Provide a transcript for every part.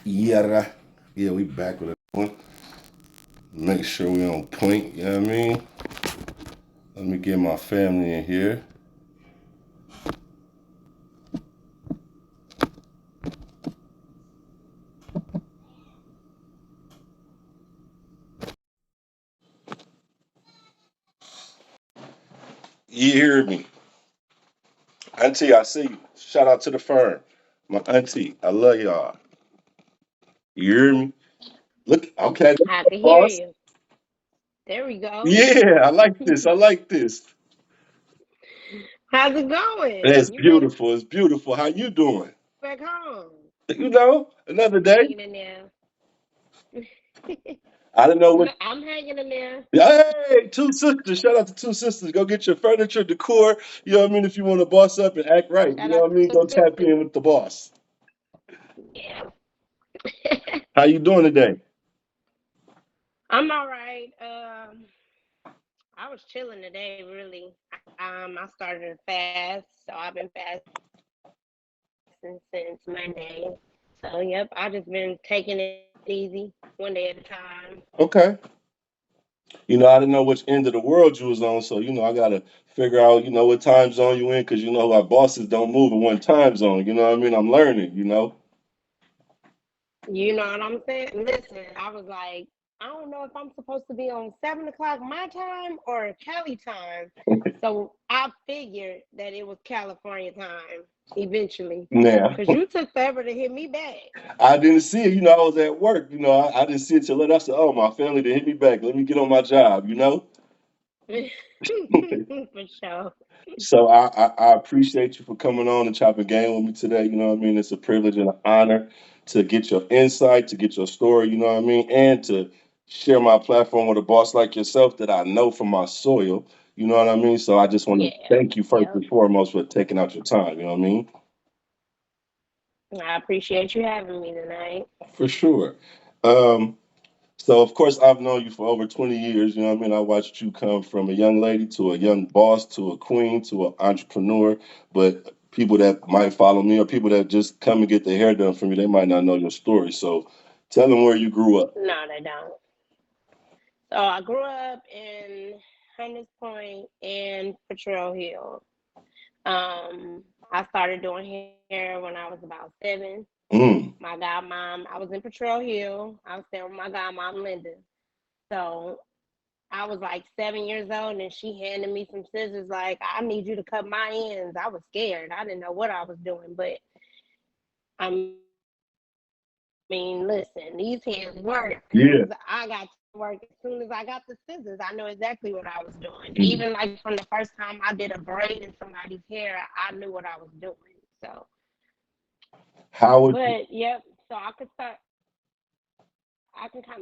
Yeah, yeah, we back with it. One. Make sure we on point, you know what I mean? Let me get my family in here. You hear me? Auntie, I see you. Shout out to the firm. My auntie, I love y'all. You hear me? Look, okay, I can hear boss. you. There we go. Yeah, I like this. I like this. How's it going? It's You ready beautiful. It's beautiful. How you doing? back home? Another day. Hanging in there. I don't know what. I'm hanging in there. Hey, two sisters. Shout out to two sisters. Go get your furniture, decor. You know what I mean? If you want to boss up and act right, you Shout know out what I mean? to Go the tap sisters. in with the boss. Yeah. How you doing today? I'm all right. I was chilling today, really. I started a fast, so I've been fasting since Monday. So, yep, I just been taking it easy, one day at a time. Okay. I didn't know which end of the world you was on, so I gotta figure out, what time zone you in, because our bosses don't move in one time zone. You know what I mean? I'm learning. You know what I'm saying? Listen, I was like, I don't know if I'm supposed to be on 7 o'clock my time or Cali time. So I figured that it was California time eventually. Now, Cause you took forever to hit me back. I didn't see it. I was at work. I didn't see it till later. I said, "Oh, my family didn't hit me back. Let me get on my job." For sure. So I appreciate you for coming on and chopping game with me today. You know what I mean? It's a privilege and an honor to get your insight, to get your story, you know what I mean, and to share my platform with a boss like yourself that I know from my soil. You know what I mean? So I just want to Yeah. thank you first Yep. and foremost for taking out your time. You know what I mean? I appreciate you having me tonight. For sure. Um, So of course I've known you for over 20 years. You know what I mean? I watched you come from a young lady to a young boss to a queen to an entrepreneur. But people that might follow me or people that just come and get their hair done for me, they might not know your story. So tell them where you grew up. No, they don't. So I grew up in Hunters Point and Patrol Hill. I started doing hair when I was about 7. Mm, My godmom, I was in Patrol Hill. I was staying with my godmom, Linda. So I was like 7 years old, and she handed me some scissors. Like, I need you to cut my ends. I was scared. I didn't know what I was doing, but I mean, listen, these hands work. As soon as I got to work, as soon as yeah. I got the scissors, I know exactly what I was doing. Even like from the first time I did a Mm. braid in somebody's hair, I knew what I was doing. So, but How yep. would you? So I can kind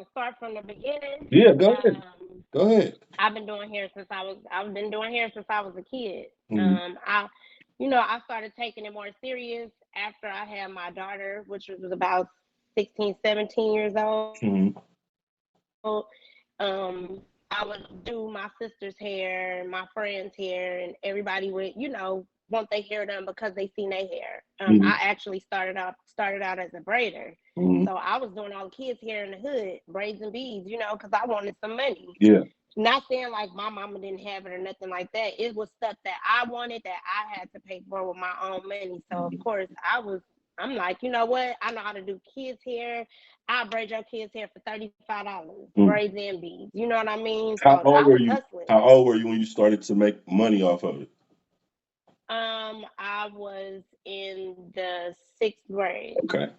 of start from the beginning. Yeah, go ahead. Go ahead. I've been doing hair since I was a kid. Mm, I started taking it more serious after I had my daughter, which was about 16, 17 years old. mm, I would do my sister's hair, my friend's hair, and everybody would, want their hair done because they seen their hair. I actually mm, started out as a braider. So mm. I was doing all the kids' hair in the hood, braids and beads, because I wanted some money. Yeah. Not saying like my mama didn't have it or nothing like that. It was stuff that I wanted that I had to pay for with my own money. So of Mm, course I'm like, you know what? I know how to do kids hair. I'll braid your kids hair for $35, mm. braids and beads. You know what I mean? So How I old was were you? hustling. How old were you when you started to make money off of it? I was in the 6th grade. Okay.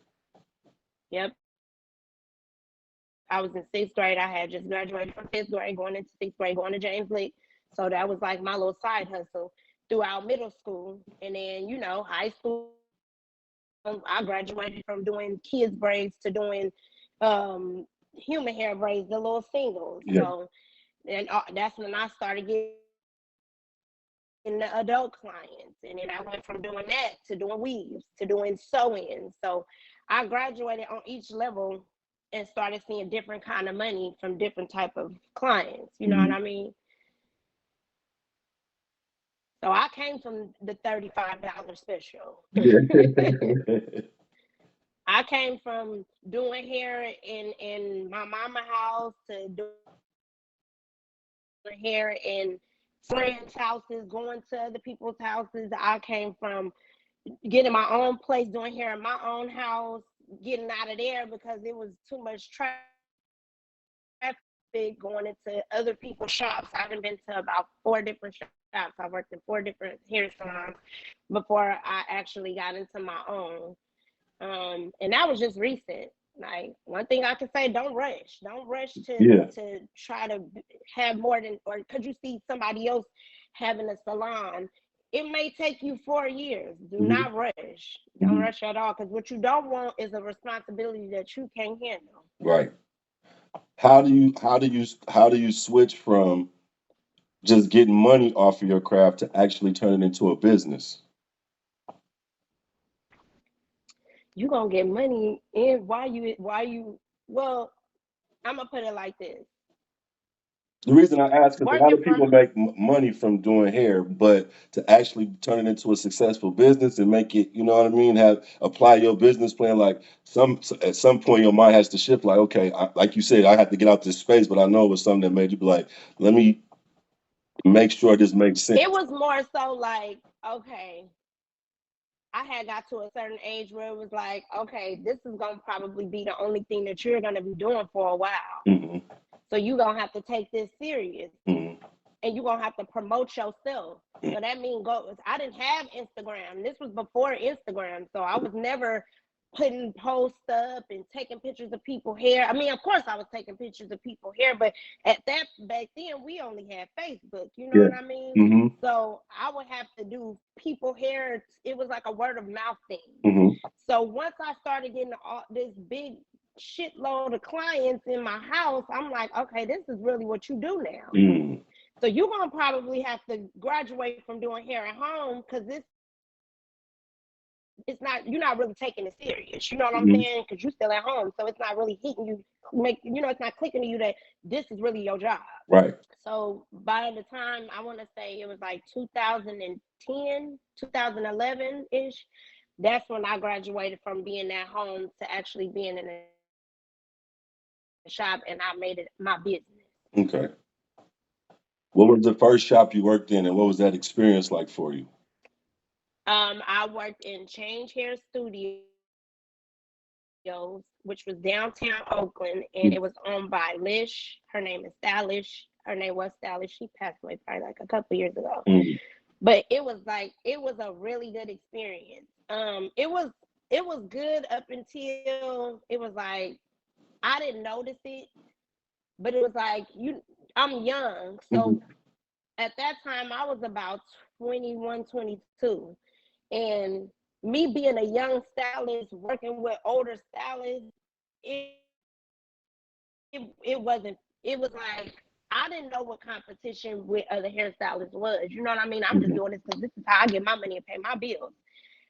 Yep. I was in 6th grade. I had just graduated from 5th grade, going into 6th grade, going to James Lick. So that was like my little side hustle throughout middle school. And then, high school, I graduated from doing kids braids to doing human hair braids, the little singles. So, Yeah. that's when I started getting the adult clients. And then I went from doing that to doing weaves, to doing sewing. So I graduated on each level and started seeing different kind of money from different type of clients. You know what I mean? Mm. So I came from the $35 special. Yeah. I I came from doing hair in my mama house to doing hair in friends' houses, going to other people's houses. I came from getting my own place, doing hair in my own house, getting out of there because it was too much traffic, going into other people's shops. I done been to about 4 different shops. I worked in 4 different hair salons before I actually got into my own. And that was just recent. Like one thing I can say, don't rush. Don't rush to try to Yeah. have more than, or because you see somebody else having a salon, it may take you 4 years. Do not rush. Don't rush at all, because what you Hmm. don't want is a responsibility that you can't handle. Right. How do you switch from just getting money off of your craft to actually turn it into a business? You gonna get money in well, I'm gonna put it like this. The reason I ask is a lot Working of people from make money from doing hair, but to actually turn it into a successful business and make it, you know what I mean, have apply your business plan. Like at some point, your mind has to shift. Like, okay, like you said, I had to get out this space, but I know it was something that made you be like, let me make sure this makes it sense. was more so like, okay, I had got to a certain age where it was like, okay, this is gonna probably be the only thing that you're gonna be doing for a while. Hmm. So you gonna have to take this serious, Hmm. and you're gonna have to promote yourself. So that means go. I didn't have Instagram. This was before Instagram, so I was never putting posts up and taking pictures of people hair. I mean, of course, I was taking pictures of people hair, but at that back then, we only had Facebook. You know Yeah. what I mean? Hmm. So I would have to do people hair. It was like a word of mouth thing. Hmm. So once I started getting all this big shitload of clients in my house, I'm like, okay, this is really what you do now. Hmm. So you're gonna probably have to graduate from doing hair at home, because it's not, you're not really taking it serious. You know what I'm saying? Because you're still at home, so it's not really hitting you. It's not clicking to you that this is really your job. Right. So by the time, I want to say it was like 2010, 2011 ish, that's when I graduated from being at home to actually being in a shop, and I made it my business. Okay. What was the first shop you worked in, and what was that experience like for you? I worked in Change Hair Studios, which was downtown Oakland, and it was owned by Lesh. Her name is Stylish. Her name was Stylish. She passed away probably like a couple years ago. But Mm-hmm. it was a really good experience. It was good up until it was like I didn't notice it, but it was like I'm young, Hmm. so at that time I was about 21, 22, and me being a young stylist working with older stylists, it wasn't. It was like I didn't know what competition with other hairstylists was. You know what I mean? I'm just doing Hmm. this because this is how I get my money and pay my bills.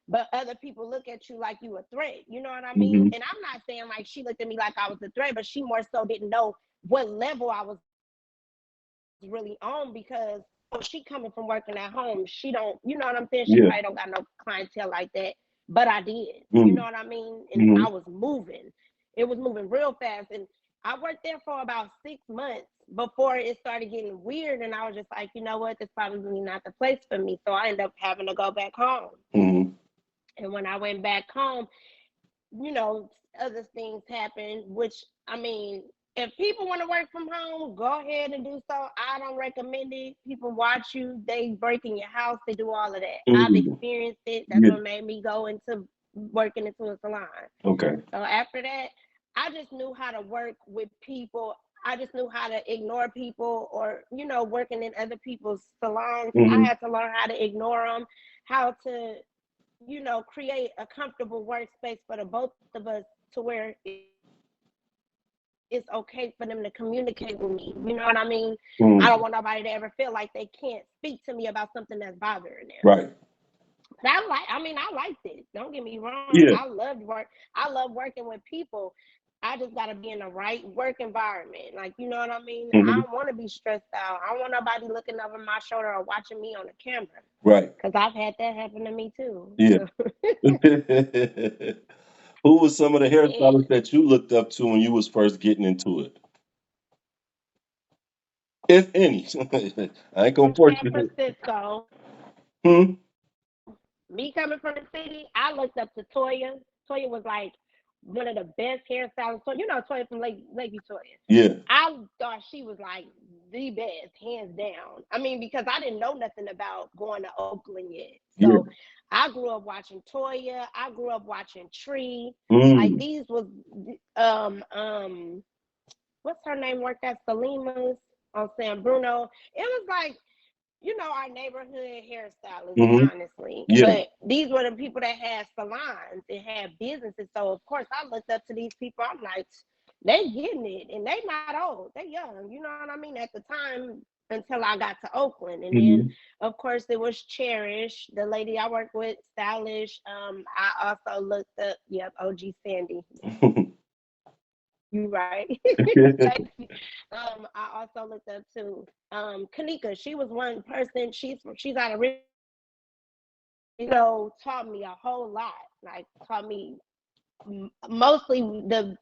But other people look at you like you a threat. You know what I mean? Hmm. And I'm not saying like she looked at me like I was a threat, but she more so didn't know what level I was really on, because she coming from working at home. She don't, you know what I'm saying? She probably don't got no Yeah. clientele like that, but I did. You know what I Mm-hmm. mean? And I was Hmm. moving. It was moving real fast. And I worked there for about 6 months before it started getting weird. And I was just like, you know what? This probably not the place for me. So I ended up having to go back home. Hmm. And when I went back home, other things happened, which, I mean, if people want to work from home, go ahead and do so. I don't recommend it. People watch you, they break in your house, they do all of that. I've Hmm. experienced it. That's Yeah. what made me go into working into a salon. Okay. So after that, I just knew how to work with people. I just knew how to ignore people, or, working in other people's salons. I Hmm. had to learn how to ignore them, how to create a comfortable workspace for the both of us, to where it's okay for them to communicate with me. You know what I mean? I don't want nobody to ever feel like they Hmm. can't speak to me about something that's bothering them. Right. But I liked it. Don't get me wrong. I loved work. Yeah. I love working with people. I just got to be in the right work environment. Like, you know what I mean? I don't want to be Hmm. stressed out. I don't want nobody looking over my shoulder or watching me on the camera, because Right. I've had that happen to me too. So Yeah. Who was some of the hairstylists And that you looked up to when you was first getting into it, if any? I ain't gonna from force San you. Francisco, Hmm. me coming from the city, I looked up to Toya. Toya was like one of the best hairstylists. So you know Toya from Lakeview Toya. Yeah. I thought she was like the best, hands down. I mean, because I didn't know nothing about going to Oakland yet. Yeah. So I grew up watching Toya. I grew up watching Tree. Like Mm. these was um um what's her name worked at Salima's on San Bruno. It was like our neighborhood hairstylists, Hmm. honestly. Yeah. But these were the people that had salons and had businesses. So of course I looked up to these people. I'm like, they getting it and they not old. They young. You know what I mean? At the time until I got to Oakland. And then Hmm. of course it was Cherish, the lady I work with, stylish. I also looked up, yep, OG Sandy. You right. Thank you. I also looked up to Kanika. She was one person. She's out of taught me a whole lot. Like taught me mostly the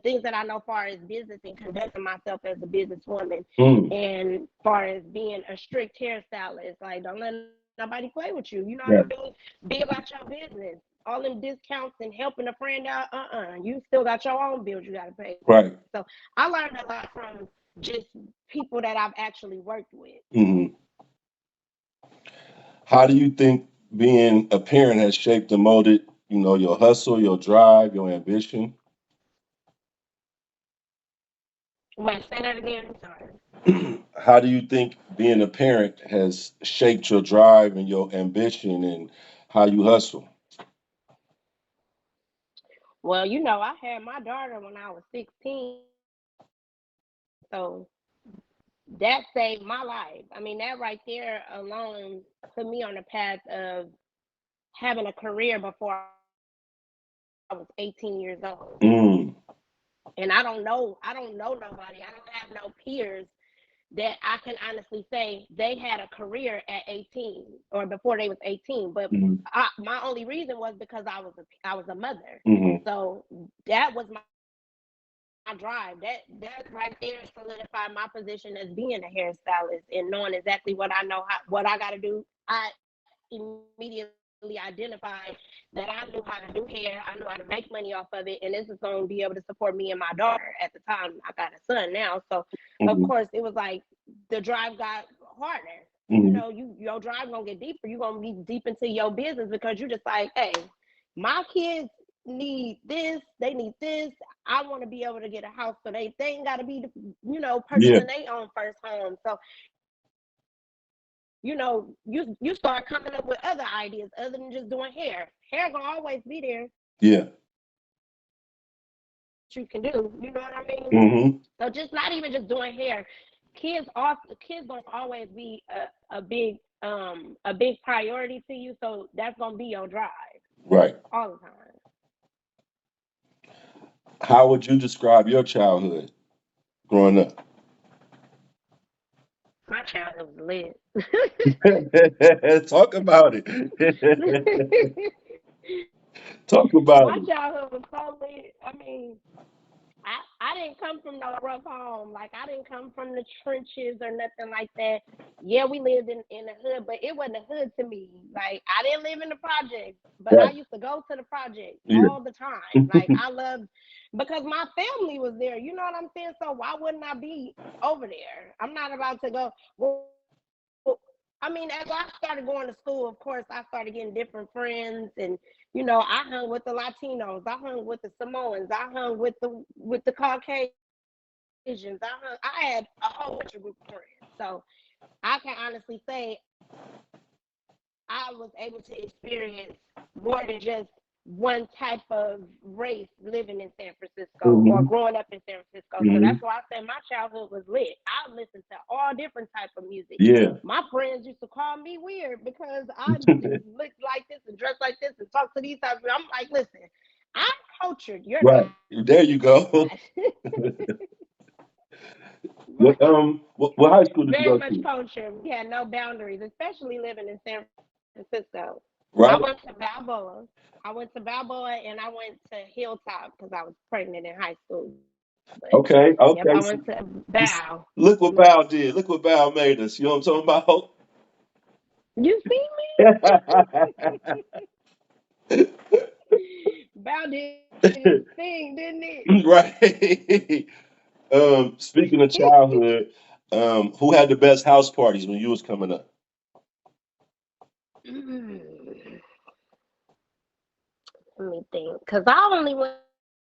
things that I know far as business and conducting myself as a businesswoman Mm. and far as being a strict hairstylist. Like don't let nobody play with you. You know what I mean? Right. Be about your business. All them discounts and helping a friend out, you still got your own bills you gotta pay. So Right. I learned a lot from just people that I've actually worked with. Hmm. How do you think being a parent has shaped and molded, your hustle, your drive, your ambition? Wait, say that again. I'm sorry. How do you think being a parent has shaped your drive and your ambition and how you hustle? Well, I had my daughter when I was 16, so that saved my life. I mean, that right there alone put me on the path of having a career before I was 18 years old. And Mm. I don't know nobody. I don't have no peers that I can honestly say they had a career at 18 or before they was 18. But Hmm. my only reason was because I was a mother. Hmm. So that was my drive. That right there solidified my position as being a hairstylist and knowing exactly what I know what I got to do. I immediately identified that I knew how to do hair. I knew how to make money off of it, and this is going to be able to support me and my daughter. At the time, I got a son now, so of course it was like Hmm. the drive got harder. Your drive Hmm. gonna get deeper. You're gonna be deep into your business because you're just like, hey, my kids need this, they need this. I want to be able to get a house so they ain't got to be purchasing their Yeah. own first home. So you start coming up with other ideas other than just doing hair gonna always be there, Yeah. that you can do, you know what I mean? Hmm. So just not even just doing hair, kids gonna always be a big priority to you, so that's gonna be your drive Right. all the time. How would you describe your childhood growing up? My childhood was lit. Talk about it. Talk about My it. childhood was so lit. I mean, I didn't come from no rough home. Like I didn't come from the trenches or nothing like that. Yeah, we lived in the hood, but it wasn't a hood to me. Like I didn't live in the projects, but I Right. used to go to the projects Yeah. all the time. Like I loved because my family was there. You know what I'm saying? So why wouldn't I be over there? I'm not about to go. Well, I mean, as I started going to school, of course, I started getting different friends, and I hung with the Latinos, I hung with the Samoans, I hung with the Caucasians, I had a whole bunch of group of friends. So I can honestly say I was able to experience more than just one type of race living in San Francisco or growing up in San Francisco. So that's why Hmm. I said my childhood was lit. I listened to all different type of music. My friends used to Yeah. call me weird because I looked like this and dressed like this and talked to these type of people. I'm like, listen, I'm cultured. You're not. Right. There you go. Right. What high Very school much did you go culture. to? We had no boundaries, especially living in San Francisco. Right. I went to Balboa. I went to Balboa and I went to Hilltop because I was pregnant in high school. But yep, I Okay. went to Okay. Bow. Look what Bow did. Look what Bow made us. You know what I'm talking You see about? me? Bow did his thing, didn't it? Right. Speaking of childhood, who had the best house parties when you was coming up? Mm, Let me think. Because I only went to the house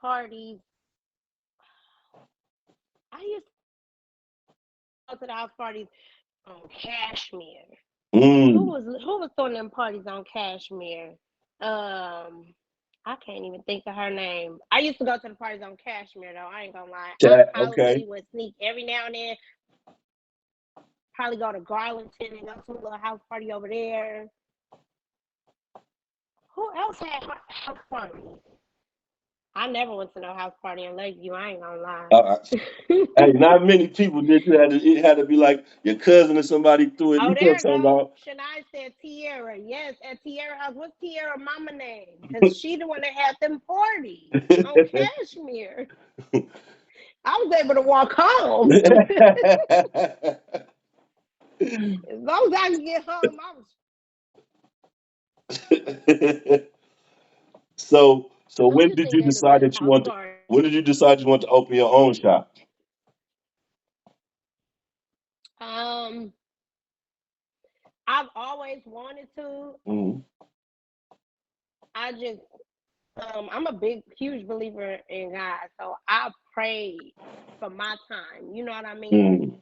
parties. I used to go to the house parties on Cashmere. Mm. Who was throwing them parties on Cashmere? I can't even think of her name. I used to go to the parties on Cashmere though. I ain't gonna lie. I probably Okay. would sneak every now and then. Probably go to Garlington and go to a little house party over there. Who else had house parties? I never went to no house party in Lakeview. I ain't gonna lie. Uh, hey, not many people did. It had to be like your cousin or somebody threw it. Oh, You know what there I'm it talking go. about? Shania said Tierra. Yes, at Tierra House. What's Tierra mama name? Because she the one that had them parties on Cashmere. I was able to walk home. As long as I can get home, I was straight. So Don't when you did think you they the decide best that you house want to? parties? When did you decide you want to open your own shop? Um, I've always wanted to. Mm, I just I'm a big, huge believer in God, so I prayed for my time. You know what I mean? mm,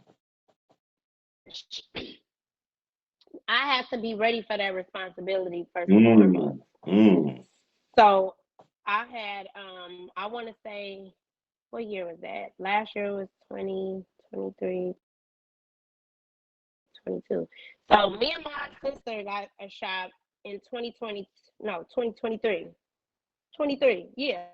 I have to be ready for that responsibility first and mm, foremost. mm, So I had I want to say what year was that? Last year was 2023, 2022. So me and my sister got a shop in 2020, no, 2023. 23, yeah.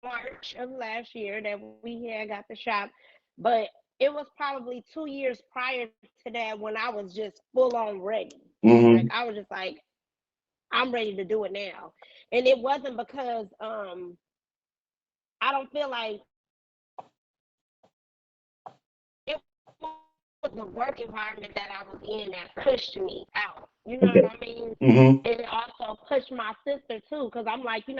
March of last year that we had got the shop, but it was probably 2 years prior to that when I was just full on ready. Like I mm, was just like, I'm ready to do it now. And it wasn't because I don't feel like it was the work environment that I was in that pushed me out. You know what I mean? And it mm, also pushed my sister too, because I'm like, we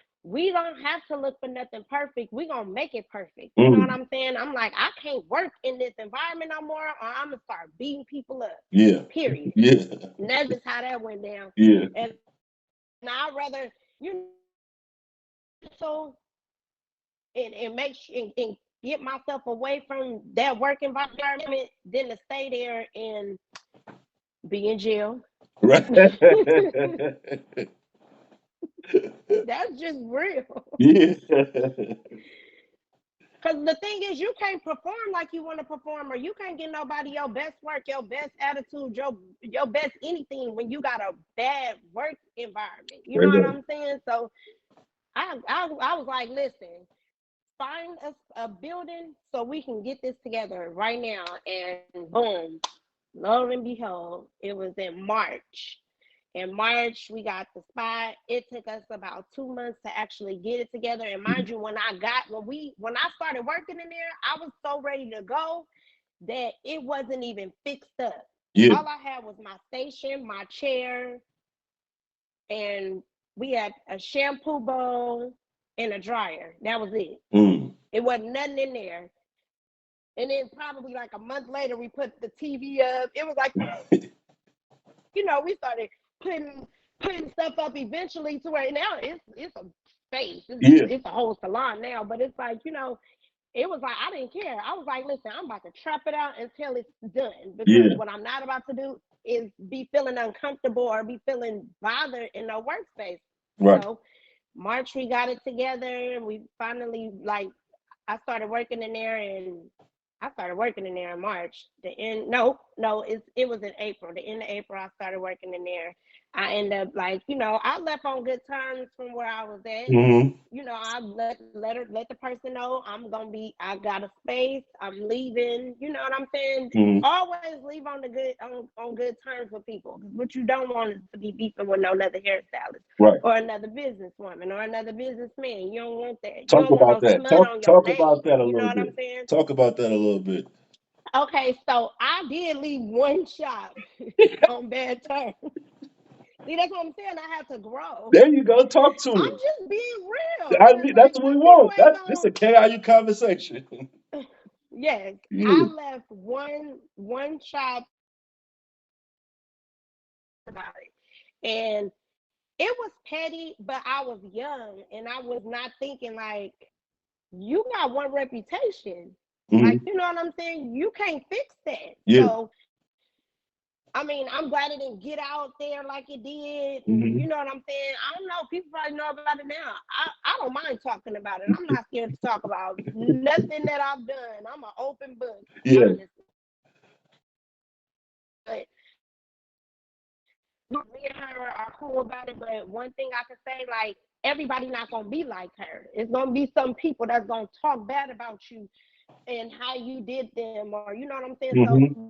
don't have to look for nothing perfect. We gonna make it perfect. You know what I'm mm. saying? I'm like, I can't work in this environment no more, or I'm gonna start beating people up. Yeah, Period. yeah, And that's just how that went down. yeah. And I'd rather, get mental and get myself away from that work environment than to stay there and be in jail. Right. That's just real. Yeah. Because the thing is, you can't perform like you want to perform, or you can't get nobody your best work, your best attitude, your best anything when you got a bad work environment. You know Straight what up. I'm saying? So I was like, listen, find us a building so we can get this together right now. And boom, lo and behold, it was in March. In March, we got the spot. It took us about 2 months to actually get it together. And mind you, when I started working in there, I was so ready to go that it wasn't even fixed up. Yeah. All I had was my station, my chair, and we had a shampoo bowl and a dryer. That was it. Mm. It wasn't nothing in there. And then probably like a month later, we put the TV up. It was like, we started putting putting stuff up eventually to where now it's a space. Yeah. It's a whole salon now, but it's like, it was like I didn't care. I was like, listen, I'm about to trap it out until it's done because Yeah. what I'm not about to do is be feeling uncomfortable or be feeling bothered in no workspace. Right. So March we got it together. We finally I started working in there and I started working in there in March. The end, no, it was in April. The end of April, I started working in there. I end up like, I left on good terms from where I was at. Mm-hmm. I let the person know I got a space, I'm leaving, you know what I'm saying? Mm-hmm. Always leave on good terms with people. What you don't want is to be beefing with no another hairstylist Right. or another businesswoman or another businessman. You don't want that. You Talk don't want about no that. smut Talk on your talk name. about that a You know little what I'm bit. saying? Talk about that a little bit. Okay, so I did leave one shop on bad terms. See, that's what I'm saying. I had to grow. There you go. Talk to I'm me. just being real, cause like That's what we some people want. ain't This gonna. a KIU conversation. Yes, Yeah. I left one shop about it, and it was petty, but I was young and I was not thinking like you got one reputation. Like, Mm-hmm. you know what I'm saying? You can't fix that. Yeah. So I mean, I'm glad it didn't get out there like it did. And you Mm-hmm. know what I'm saying? I don't know. People probably know about it now. I don't mind talking about it. I'm not scared to talk about nothing that I've done. I'm an open book, Yeah. honestly. But me and her are cool about it. But one thing I can say, like, everybody not gonna be like her. It's gonna be some people that's gonna talk bad about you and how you did them, or you know what I'm saying. So Mm-hmm.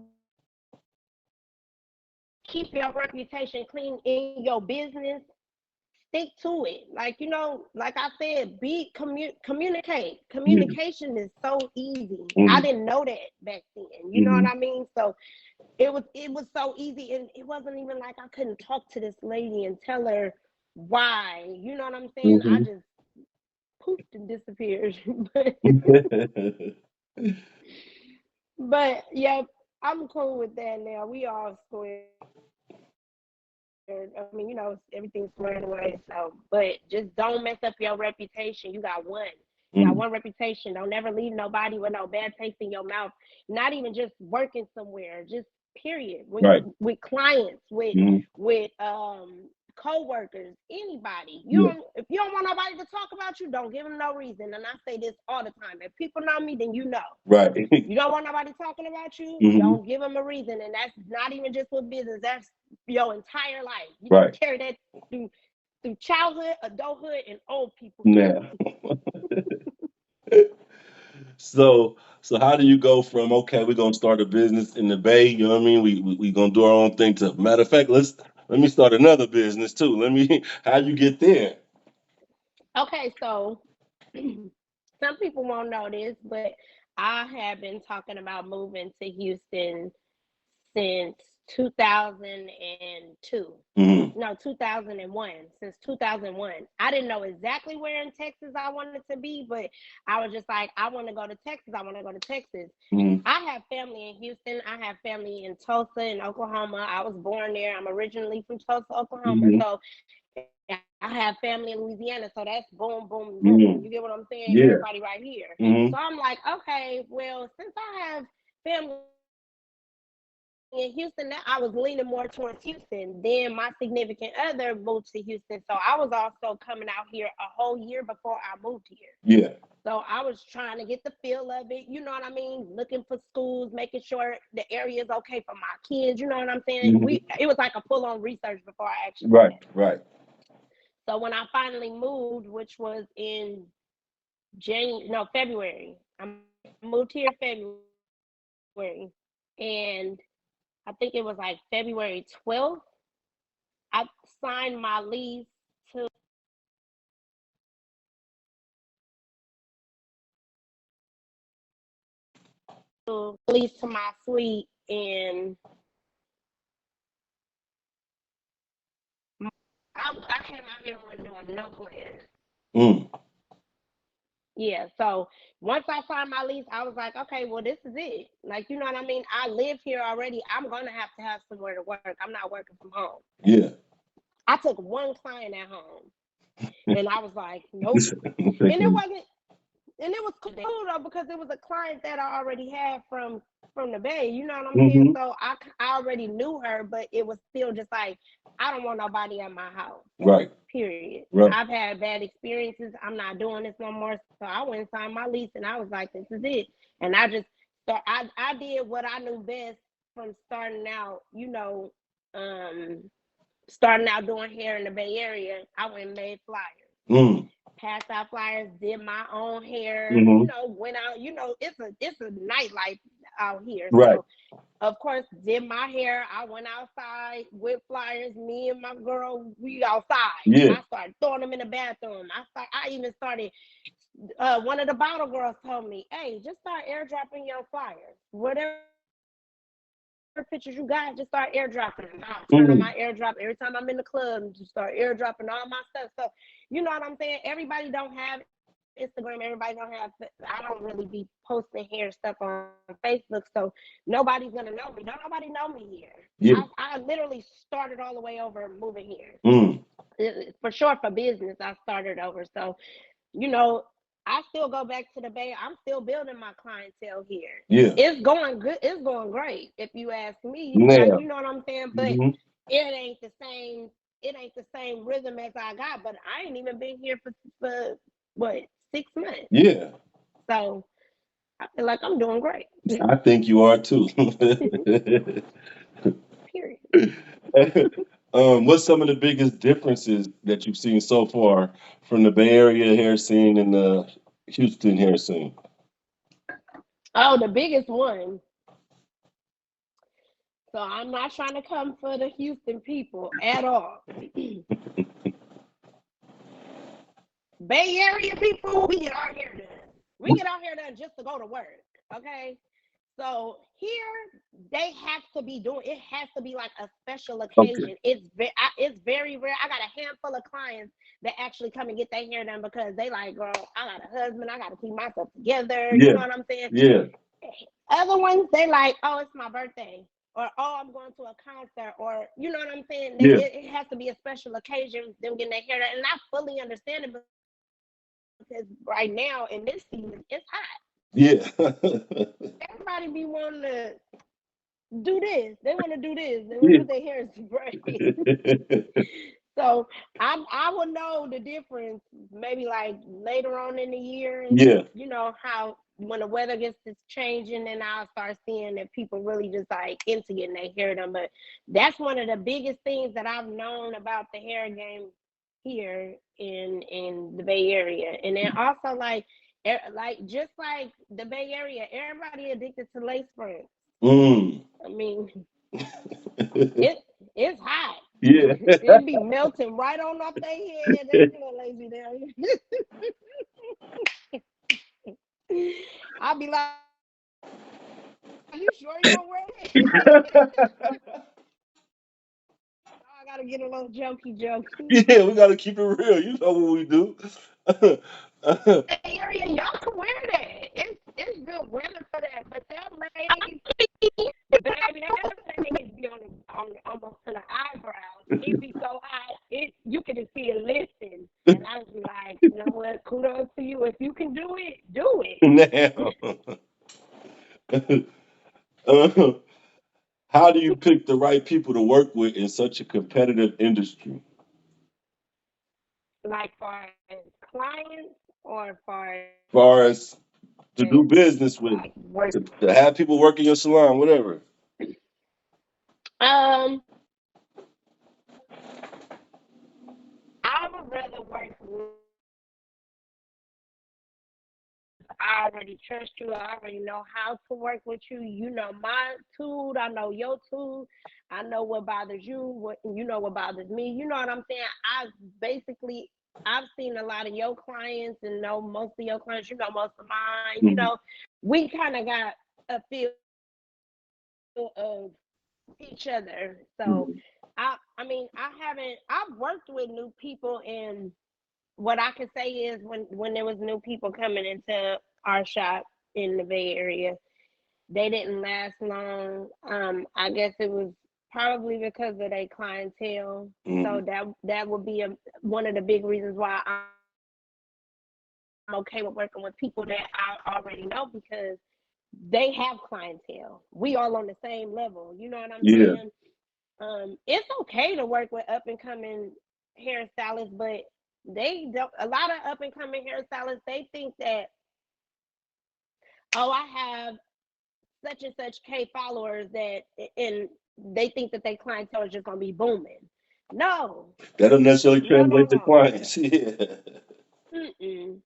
keep your reputation clean in your business. Stick to it. Like, like I said, communicate. Yeah. Communication is so easy. I Mm-hmm. didn't know that back then. You know what Mm-hmm. I mean? So it was so easy, and it wasn't even like I couldn't talk to this lady and tell her why. You know what I'm saying? I Mm-hmm. just poofed and disappeared. but yeah, I'm cool with that now. We all squared. I mean, everything's squared away. So, but just don't mess up your reputation. You got one. You got one Mm-hmm. reputation. Don't never leave nobody with no bad taste in your mouth. Not even just working somewhere. Just period. Right. With clients, Mm-hmm. with co-workers, anybody. Yeah. If you don't want nobody to talk about you, don't give them no reason. And I say this all the time. If people know me, then you know. Right. You don't want nobody talking about you, Mm-hmm. don't give them a reason. And that's not even just with business, that's your entire life. You need to Right. carry that through childhood, adulthood, and old people too. Now. So how do you go from okay, we're gonna start a business in the Bay, you know what I mean? We gonna do our own thing to matter of fact, let me start another business too. Let me how you get there? Okay, so some people won't know this, but I have been talking about moving to Houston since 2002. Mm-hmm. No, 2001. Since 2001. I didn't know exactly where in Texas I wanted to be, but I was just like, I want to go to Texas. I want to go to Texas. Mm-hmm. I have family in Houston. I have family in Tulsa and Oklahoma. I was born there. I'm originally from Tulsa, Oklahoma. Mm-hmm. So I have family in Louisiana. So that's boom, boom, boom. You get Mm-hmm. what I'm saying? Everybody Yeah. right here. So Mm-hmm. I'm like, okay, well, since I have family in Houston, I was leaning more towards Houston. Then my significant other moved to Houston. So I was also coming out here a whole year before I moved here. So I was Yeah. trying to get the feel of it. You know what I mean? Looking for schools, making sure the area is okay for my kids. You know what I'm saying? It was like a Mm-hmm. full on research before I actually left. Right. Right. So when I finally moved, which was in February. I moved here February, and I think it was like February 12th. I signed my lease lease to my suite, and I came out here with doing no plans. Mm. Yeah, so once I signed my lease, I was like, okay, well, this is it. Like, you know what I mean? I live here already. I'm gonna have somewhere to work. I'm not working from home. Yeah. I took one client at home, and I was like, nope. And it Thinking. wasn't and it was cool though because it was a client that I already had from the Bay. You know what I'm saying? Mm-hmm. So I already knew her, but it was still just like I don't want nobody at my house. Right. Period. Right. I've had bad experiences. I'm not doing this no more. So I went and signed my lease, and I was like, this is it. And I did what I knew best from starting out. Um, starting out doing hair in the Bay Area, I went and made flyers, Mm. passed out flyers, did my own hair. Hmm. Went out. It's a nightlife out here. Right. So of course, did my hair. I went outside with flyers. Me and my girl, we outside. Yeah. I started throwing them in the bathroom. I even started. One of the bottle girls told me, "Hey, just start airdropping your flyers. Whatever pictures you got, just start airdropping them." I turn on my airdrop every time I'm in the Mm. club. Just start airdropping all my stuff. So you know what I'm saying. Everybody don't have Instagram. Everybody don't have. I don't really be posting hair stuff on Facebook, so nobody's gonna know me. Don't nobody know me here. I literally Yeah. started all the way over moving here. Mm. For sure, for business, I started over. So you know, I still go back to the Bay. I'm still building my clientele here. Yeah. It's going good. It's going great. If you ask me, like, you know Now. what I'm saying. But Hmm. it ain't the same. It ain't the same rhythm as I got. But I ain't even been here for what 6 months. Yeah. So I feel like I'm doing great. I think you are too. Period. What's some of the biggest differences that you've seen so far from the Bay Area hair scene and the Houston hair scene? Oh, the biggest one. So I'm not trying to come for the Houston people at all. Bay Area people, we get our hair done. We get our hair done just to go to work. Okay. So here they have to be doing. It has to be like a special Okay. occasion. It's very rare. I got a handful of clients that actually come and get their hair done because they like, girl, I got a husband. I got to keep myself together. You Yeah. know what I'm saying? Yeah. Other ones, they like, oh, it's my birthday, or oh, I'm going to a concert, or you know what I'm saying. Yeah. It has to be a special occasion. Them getting their hair done, and I fully understand it because right now in this season, it's hot. Yeah. Everybody be wanting to do this. They want to do this. They want to Yeah. put their hair in some braids. So I will know the difference maybe like later on in the year. Yeah. You know how when the weather gets to changing, and I'll start seeing that people really just like into getting their hair done. But that's one of the biggest things that I've known about the hair game here in the Bay Area, and then also like just like the Bay Area, everybody addicted to lace fronts. Mm. I mean, it it's hot. Yeah. It be melting right on off their head. They be like lazy down. I'll be like, you sure you don't wear that? I gotta get a little jokey jokey. Yeah, we gotta keep it real. You know what we do. Bay Area, y'all can wear that. It's good weather for that. But that lace, baby, that lace be on almost to the eyebrows. It be so hot, you can just see it lifting. And I was like, you know what? Kudos to you. If you can do it, do Now, uh, how do you pick the right people to work with in such a competitive industry? it. Like far as clients or far Far as as to do business like with, work. to have people work in your salon, whatever. Um, I would rather work with somebody because I already trust you. I already know how to work with you. You know my tool. I know your tool. I know what bothers you. What you know what bothers me. You know what I'm saying? Basically I've seen a lot of your clients and know most of your clients. You know most of mine. Mhm. We kind of got a feel of each other. So I mean I haven't. I've worked with new people, and what I can say is when there was new people coming into our shop in the Bay Area, they didn't last long. I guess it was probably because of their clientele. Mhm. So that would be one of the big reasons why I'm okay with working with people that I already know, because they have clientele. We all on the same level. You know what I'm saying? Yeah. It's okay to work with up and coming hairstylists, but they don't. A lot of up and coming hairstylists, they think that, oh, I have such and such K followers, that and they think that their clientele is just gonna be booming. No, That don't necessarily no, no, translate to no. clients. Yeah. Mm-mm.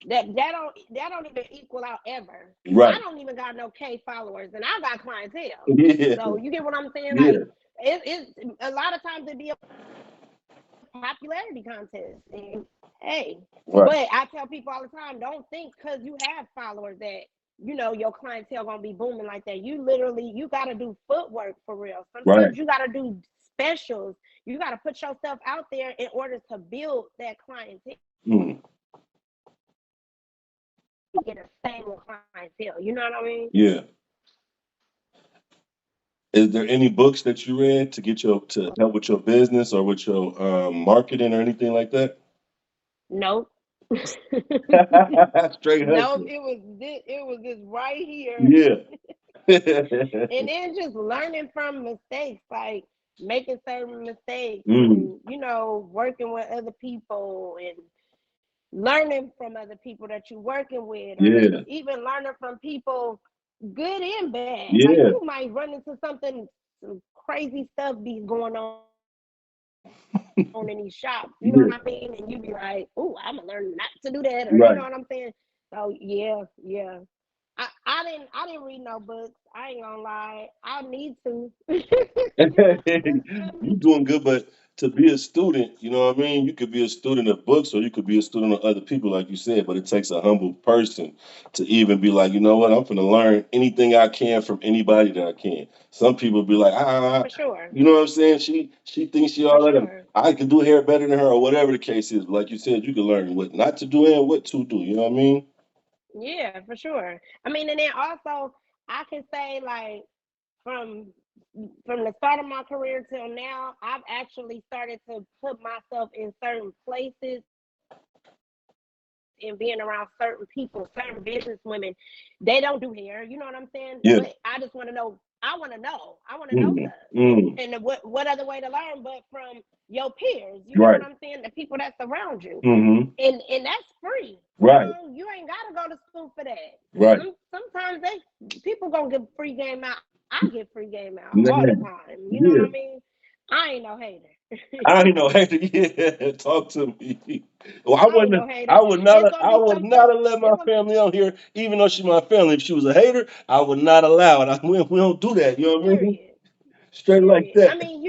That don't even equal out ever. I Right. don't even got no K followers, and I got clientele. Yeah. So you get what I'm saying? Like Yeah. it's a lot of times it be a popularity contest. And hey, but Right. I tell people all the time, don't think because you have followers that your clientele gonna be booming like that. You gotta do footwork for real. Right. Sometimes you gotta do specials. You gotta put yourself out there in order to build that clientele. Mm. Get a stable clientele. You know what I mean? Yeah. Is there any books that you read to get your to help with your business or with your marketing or anything like that? Nope. Straight Nope. hustling. It was this right here. Yeah. And then just learning from mistakes, like making certain mistakes Mm. and working with other people and learning from other people that you're working with, or Yeah. even learning from people good and bad. Like you Yeah. might run into some crazy stuff be going on in these shops, you know what I mean? And you be like, oh, Yeah. I'm gonna learn not to do that, or you know what I'm saying? Right. So yeah. I didn't read no books. I ain't gonna lie. I need to. You doing good, but to be a student, you know what I mean? You could be a student of books or you could be a student of other people, like you said, but it takes a humble person to even be like, you know what, I'm gonna learn anything I can from anybody that I can. Some people be like, For sure. you know what I'm saying? She thinks she For all that. sure. I could do hair better than her or whatever the case is. But like you said, you can learn what not to do and what to do. You know what I mean? Yeah, for sure. I mean, and then also I can say like from from the start of my career till now, I've actually started to put myself in certain places and being around certain people, certain businesswomen. They don't do hair, you know what I'm saying? But I just want to know. I want to know. I want to know stuff. Mm, And mm, what other way to learn but from your peers? You get what I'm right. saying? The people that surround you, Hmm. and that's free. Right. You ain't gotta go to school for that. Right. Sometimes people gonna give free game out. I give free game out all the Man. time. You know what I Yeah. mean? I ain't no hater. I ain't no hater. Yeah, talk to me. Well, I ain't no hater. It's gonna I be would some not stuff. have let my It's gonna. family on here, even though she's my family. If she was a hater, I would not allow it. We don't do that. You know what I mean? Period. Straight like Period. I that. mean,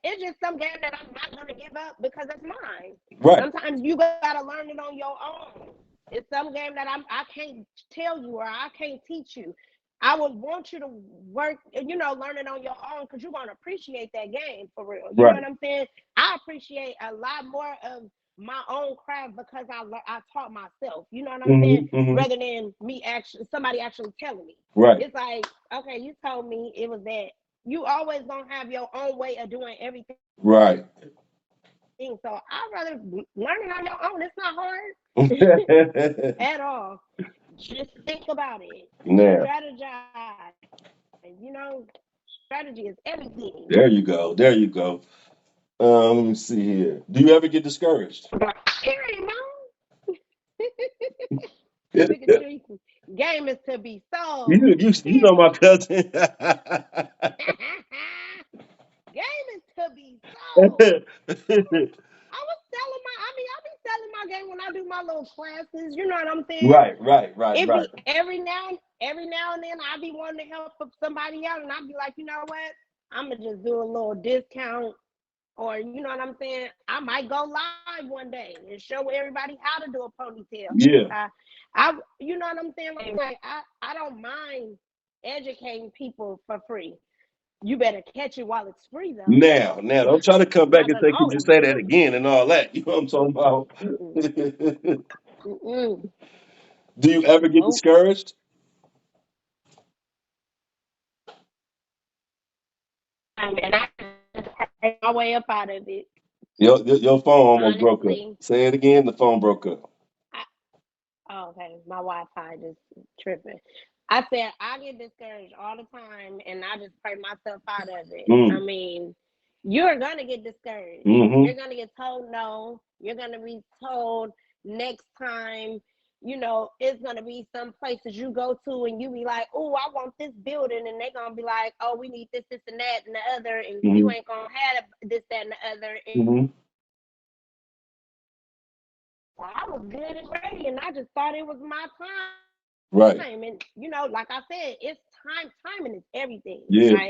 it's just some game that I'm not gonna give up because it's mine. Right. Sometimes you gotta learn it on your own. It's some game that I can't tell you or I can't teach you. I would want you to work, learn it on your own because you're gonna appreciate that game for real. You know Right. what I'm saying? I appreciate a lot more of my own craft because I taught myself. You know what I'm saying? Hmm. Hmm. Rather than me actually somebody actually telling me. Right. It's like, okay, you told me it was that. You always gonna have your own way of doing everything. So Right. I'd rather learn it on your own. It's not hard at all. Just think about it. Now, Strategize. Strategy is everything. there you go. There you go. Let me see here. Do you ever get discouraged? Period, man. you, Look at you. Game is to be you sold. you know my Period. cousin. Game is to be sold. I be selling my game when I do my little classes. You know what I'm saying? Right, right, right, It right. be every now and then I be wanting to help somebody out, and I be like, you know what? I'm gonna just do a little discount, or you know what I'm saying? I might go live one day and show everybody how to do a ponytail because Yeah. you know what I'm saying? Like I don't mind educating people for free. You better catch it while it's free, though. Now, don't try to come It's back not and gonna say, "Could you always say be that free. again?" and all that. You know what I'm talking about? Mm-mm, mm-mm, Do you ever get nope. discouraged? And I just pray my way up out of it. Your phone almost broke up. Honestly, Say it again. The phone broke up. I, oh, okay, my Wi-Fi just tripping. I said I get discouraged all the time, and I just pray myself out of it. I Mm. mean, you're gonna get discouraged. Mm-hmm. You're gonna get told no. You're gonna be told next time. it's gonna be some places you go to and you be like, oh, I want this building, and they're gonna be like, oh, we need this, and that, and the other, and you Hmm. ain't gonna have this, that, and the other. And Hmm. I was good and ready, and I just thought it was my time. And Right. like I said, it's time. Timing is everything, right? Yeah.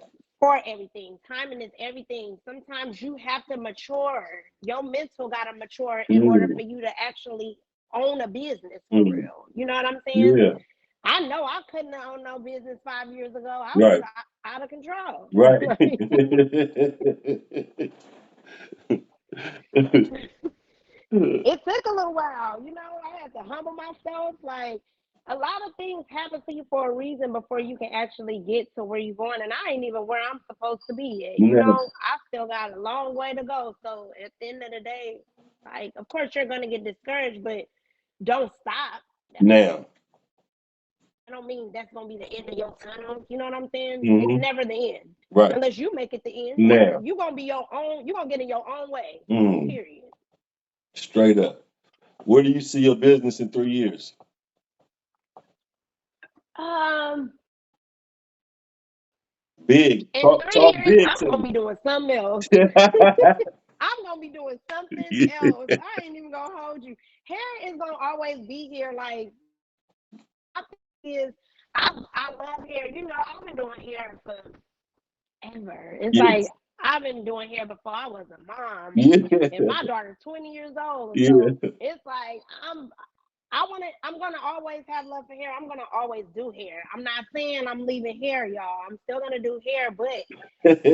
For everything, timing is everything. Sometimes you have to mature. Your mental gotta mature in order Mm. for you to actually own a business for Mm. real. You know what I'm saying? Yeah. I know I couldn't have owned no business 5 years ago. I was Right. out of control. Right. Like, it took a little while. I had to humble myself. Like, a lot of things happen to you for a reason before you can actually get to where you're going. And I ain't even where I'm supposed to be at. Now, I still got a long way to go. So at the end of the day, like, of course you're gonna get discouraged, but don't stop. now. I don't mean that's gonna be the end of your tunnel. You know what I'm saying? It's Hmm. never the end Right. unless you make it the end. Now. You gonna be your own. You gonna get in your own way. Mm. Period. Straight up. Where do you see your business in 3 years? Um, Big. in Talk, three talk years, big I'm to gonna me. be doing something else. I'm gonna be doing something Yeah. else. I ain't even gonna hold you. Hair is gonna always be here. Like, my thing is, I love hair. I've been doing hair forever. It's like Yes. I've been doing hair before I was a mom, and Yeah. my daughter's 20 years old. So Yeah. it's like I'm gonna always have love for hair. I'm gonna always do hair. I'm not saying I'm leaving hair, y'all. I'm still gonna do hair, but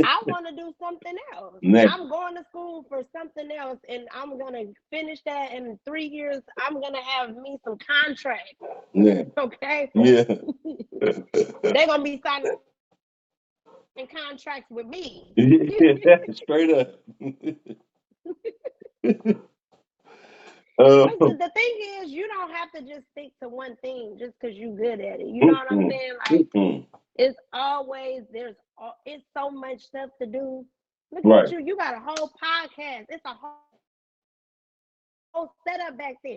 I want to do something else. Now. I'm going to school for something else, and I'm gonna finish that in 3 years. I'm gonna have me some contracts, Now. okay? Yeah. They're gonna be signing contracts with me. Yeah. Straight up. Cause Uh, the thing is, you don't have to just stick to one thing just because you're good at it. You know what I'm mm-mm. saying? Like, Mm-mm. it's always it's so much stuff to do. Look at Right. you. You got a whole podcast. It's a whole setup back there.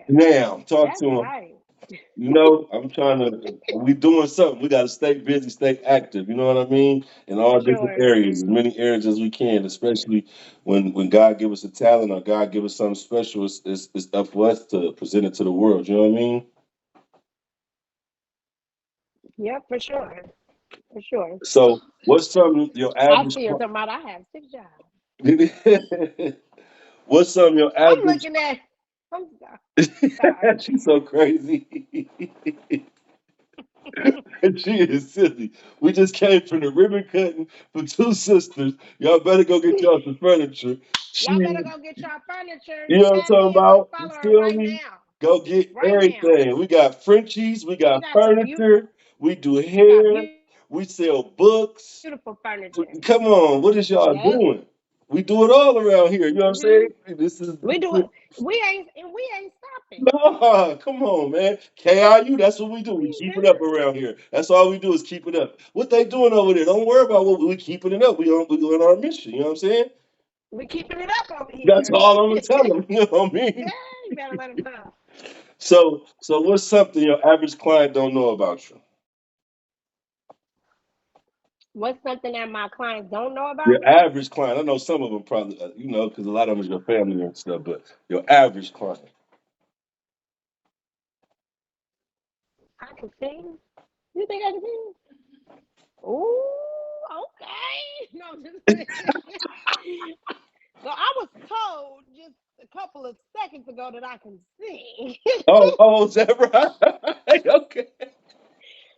Now, talk That's to him. right. I'm trying to. We doing something. We got to stay busy, stay active. You know what I mean? In For all different sure. areas, as many areas as we can. Especially when God give us a talent or God give us something special, it's up for us to present it to the world. You know what I mean? Yep, for sure. For sure. So, what's some your I average? see you're talking about I have 6 jobs. What's some your I'm average? looking at I'm sorry. She's so crazy. She is silly. We just came from the ribbon cutting for two sisters. Y'all better go get y'all some furniture. She, Y'all better go get y'all furniture. you know what I'm Tag talking me and go about? You follow her feel right me? now. Go get Right now. everything. We got Frenchies, we She got got some furniture, we do she got hair, we sell books. beautiful furniture. Come on, what is y'all Yep. doing? We do it all around here. You know what I'm saying? Mhm. This is We do it. We ain't stopping. no, come on, man. KIU, that's what we do. We We ain't keep it up done. around here. That's all we do is keep it up. What they doing over there? Don't worry about what we keeping it up. We doing our mission. You know what I'm saying? We keeping it up over That's here. all I'm gonna tell them. You know what I mean? You better let them know. So what's something your average client don't know about you? What's something that my clients don't know about Your me? average client. I know some of them probably, because a lot of them is your family and stuff. But your average client. I can sing. You think I can sing? Ooh, okay. No, just so I was told just a couple of seconds ago that I can sing. Oh, is that right? Okay.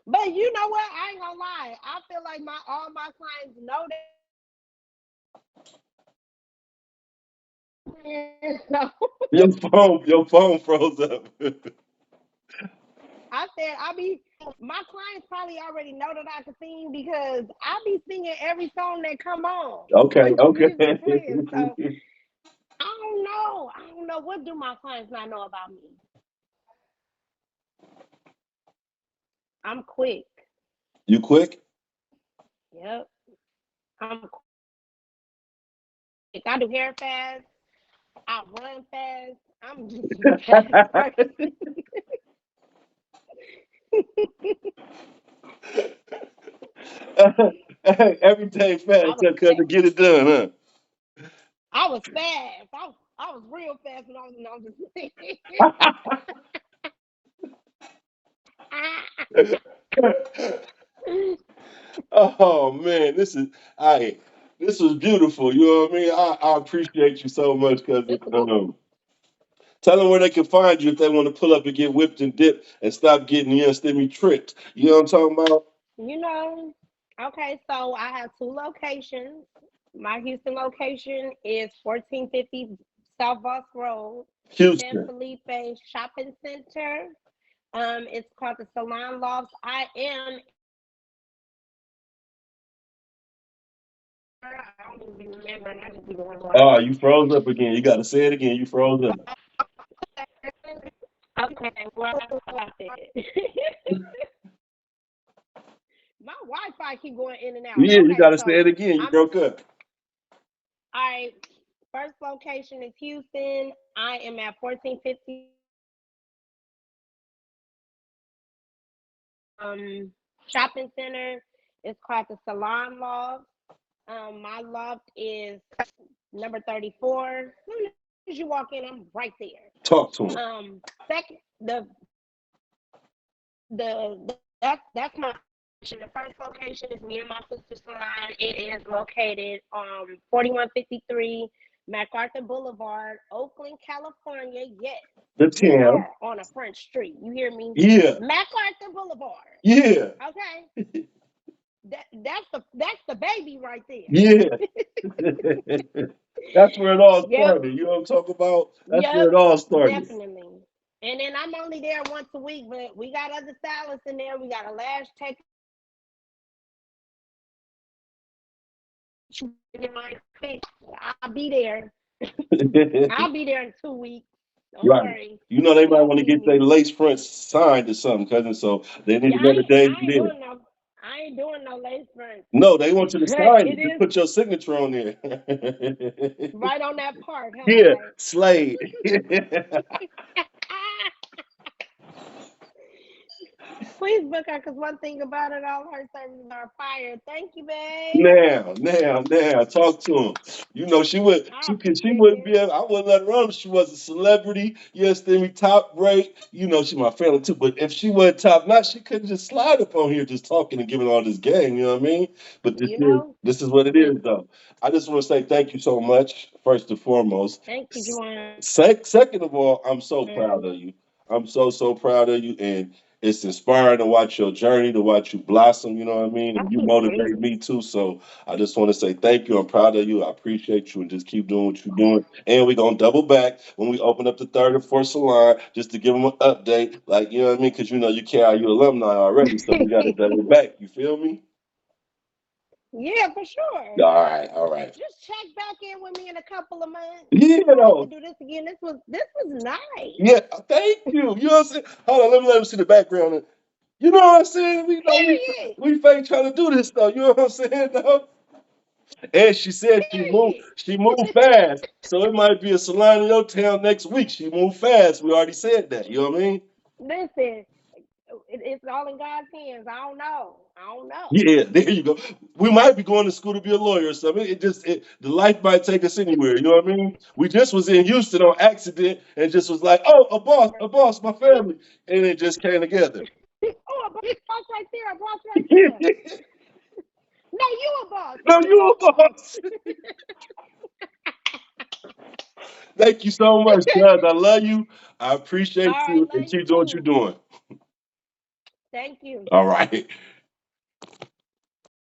But you know what? I ain't gonna lie. I feel like my all my clients know that. So Your phone froze up. I said I be my clients probably already know that I can sing because I be singing every song that come on Okay, when the okay. music playing. So I don't know. I don't know what do my clients not know about me. I'm quick. You quick? Yep. I'm quick. I do hair fast. I run fast. I'm just a fast person. Every day I fast was because to fast. get it done, I was fast. I was real fast when I was. No, I'm just huh? Oh man, I this was beautiful. You know what I mean? I appreciate you so much because tell them where they can find you if they want to pull up and get whipped and dipped and stop getting instantly tricked. You know what I'm talking about? you know. Okay, so I have two locations. My Houston location is 1450 South Boss Road, San Houston. Felipe Shopping Center. It's called the Salon Lofts. I am I don't even be remembering. I just be going like, Oh, you froze up again. You got to say it again. You froze up. okay, well, I said. My Wi-Fi keep going in and out. Yeah, you got Okay, to say so it again. You I'm broke up. I first location is Houston. I am at 1450 shopping center. It's called the Salon Loft. My loft is number 34. As soon as you walk in, I'm right there. Talk to him. Second, that's my location. The first location is me and my sister's salon. It is located 4153 MacArthur Boulevard, Oakland, California. Yes, The we Tim. are on a French street. You hear me? Yeah. MacArthur Boulevard. Yeah. Okay, that's the baby right Yeah. there. That's where it all Yep, started. You know what I'm talking about? That's where yep, it all started. definitely. And then I'm only there once a week, but we got other stylists in there. We got a lash tech in my face. I'll be there. I'll be there in 2 weeks. Don't Right. worry. You know they You might won't want to see get their me. lace fronts signed or something, cousin. So they need Yeah, to know the days I you ain't did. doing no I ain't doing no lace fronts. No, they want you to But sign it it. Just is put your signature on there. right on that part, huh? Yeah, Like Slade. please book her because one thing about it, all her services are fire. Thank you, babe. Now, talk to him. You know, I she appreciate wouldn't this. be able, I wouldn't let her on if she was a celebrity. Yes, then we top rate. You know, she my family too. But if she wasn't top notch, she couldn't just slide up on here just talking and giving all this game. You know what I mean? But You know? this is what it is, Listen. though. I just want to say thank you so much, first and foremost. Thank you, Juwan. Second of all, I'm so proud of you. I'm so proud of you, and it's inspiring to watch your journey, to watch you blossom. You know what I mean? I And you keep motivate breathing. me too. So I just want to say thank you. I'm proud of you. I appreciate you, and just keep doing what you're doing. And we're gonna double back when we open up the third and fourth salon, just to give them an update. Like you know what I mean? Because you know you carry your alumni already, so we got to double back. You feel me? Yeah, for sure. All right, all right. Just check back in with me in a couple of months. Yeah, We might have to though. do this again. This was nice. Yeah, thank you. You know what I'm saying? Hold on, let me see the background. You know what I'm saying? Period. We fake trying to do this though. You know what I'm saying though? And she said Period. she moved fast. So it might be a salon in your town next week. She moved fast. We already said that. You know what I mean? Listen, it's all in God's hands. I don't know. I don't know. Yeah, there you go. We might be going to school to be a lawyer or something. The life might take us anywhere. You know what I mean? We just was in Houston on accident and just was like, oh, a boss, my family, and it just came together. Oh, a boss right there. A boss right there. No, you a boss. No, I'm you a a boss. boss. Thank you so much, cuz. I love you. I All appreciate right, you, love and you keep doing what you're too. doing. Thank you. All right.